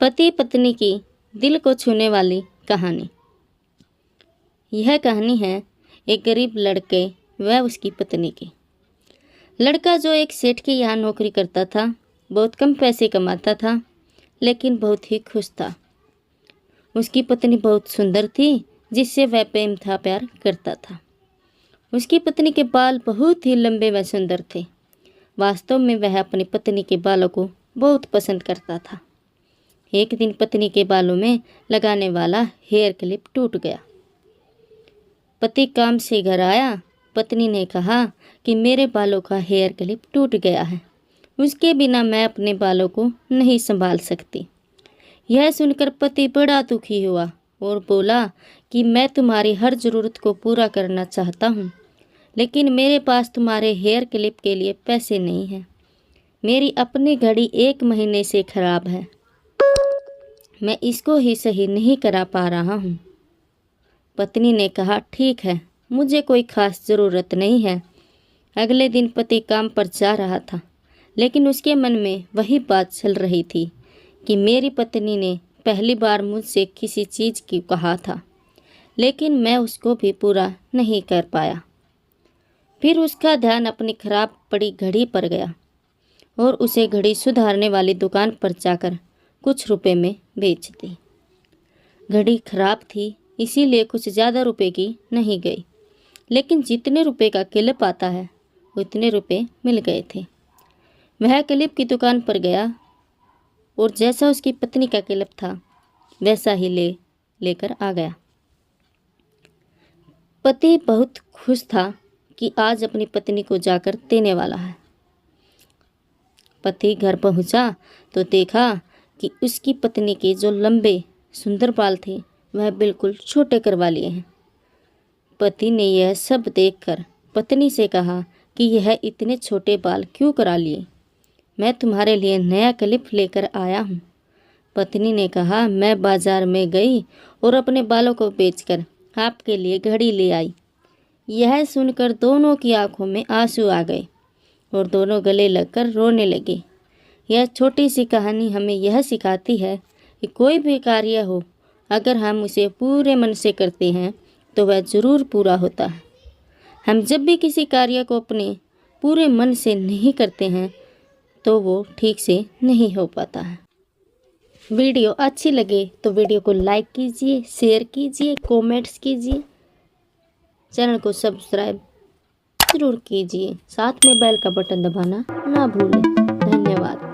पति पत्नी की दिल को छूने वाली कहानी। यह कहानी है एक गरीब लड़के व उसकी पत्नी की। लड़का जो एक सेठ के यहाँ नौकरी करता था, बहुत कम पैसे कमाता था, लेकिन बहुत ही खुश था। उसकी पत्नी बहुत सुंदर थी, जिससे वह प्रेम था प्यार करता था। उसकी पत्नी के बाल बहुत ही लंबे व सुंदर थे। वास्तव में वह अपनी पत्नी के बालों को बहुत पसंद करता था। एक दिन पत्नी के बालों में लगाने वाला हेयर क्लिप टूट गया। पति काम से घर आया। पत्नी ने कहा कि मेरे बालों का हेयर क्लिप टूट गया है, उसके बिना मैं अपने बालों को नहीं संभाल सकती। यह सुनकर पति बड़ा दुखी हुआ और बोला कि मैं तुम्हारी हर ज़रूरत को पूरा करना चाहता हूँ, लेकिन मेरे पास तुम्हारे हेयर क्लिप के लिए पैसे नहीं हैं। मेरी अपनी घड़ी 1 महीने से खराब है, मैं इसको ही सही नहीं करा पा रहा हूँ। पत्नी ने कहा, ठीक है, मुझे कोई खास ज़रूरत नहीं है। अगले दिन पति काम पर जा रहा था, लेकिन उसके मन में वही बात चल रही थी कि मेरी पत्नी ने पहली बार मुझसे किसी चीज़ की कहा था, लेकिन मैं उसको भी पूरा नहीं कर पाया। फिर उसका ध्यान अपनी खराब पड़ी घड़ी पर गया और उसे घड़ी सुधारने वाली दुकान पर जाकर कुछ रुपए में बेच दी। घड़ी खराब थी, इसीलिए कुछ ज़्यादा रुपए की नहीं गई, लेकिन जितने रुपए का क्लिप आता है उतने रुपए मिल गए थे। वह क्लिप की दुकान पर गया और जैसा उसकी पत्नी का क्लिप था वैसा ही लेकर आ गया। पति बहुत खुश था कि आज अपनी पत्नी को जाकर देने वाला है। पति घर पहुंचा तो देखा कि उसकी पत्नी के जो लंबे सुंदर बाल थे वह बिल्कुल छोटे करवा लिए हैं। पति ने यह सब देखकर पत्नी से कहा कि यह इतने छोटे बाल क्यों करा लिए? मैं तुम्हारे लिए नया क्लिप लेकर आया हूँ। पत्नी ने कहा, मैं बाजार में गई और अपने बालों को बेचकर आपके लिए घड़ी ले आई। यह सुनकर दोनों की आंखों में आंसू आ गए और दोनों गले लगकर रोने लगे। यह छोटी सी कहानी हमें यह सिखाती है कि कोई भी कार्य हो, अगर हम उसे पूरे मन से करते हैं तो वह ज़रूर पूरा होता है। हम जब भी किसी कार्य को अपने पूरे मन से नहीं करते हैं तो वो ठीक से नहीं हो पाता है। वीडियो अच्छी लगे तो वीडियो को लाइक कीजिए, शेयर कीजिए, कमेंट्स कीजिए, चैनल को सब्सक्राइब ज़रूर कीजिए, साथ में बेल का बटन दबाना ना भूलें। धन्यवाद।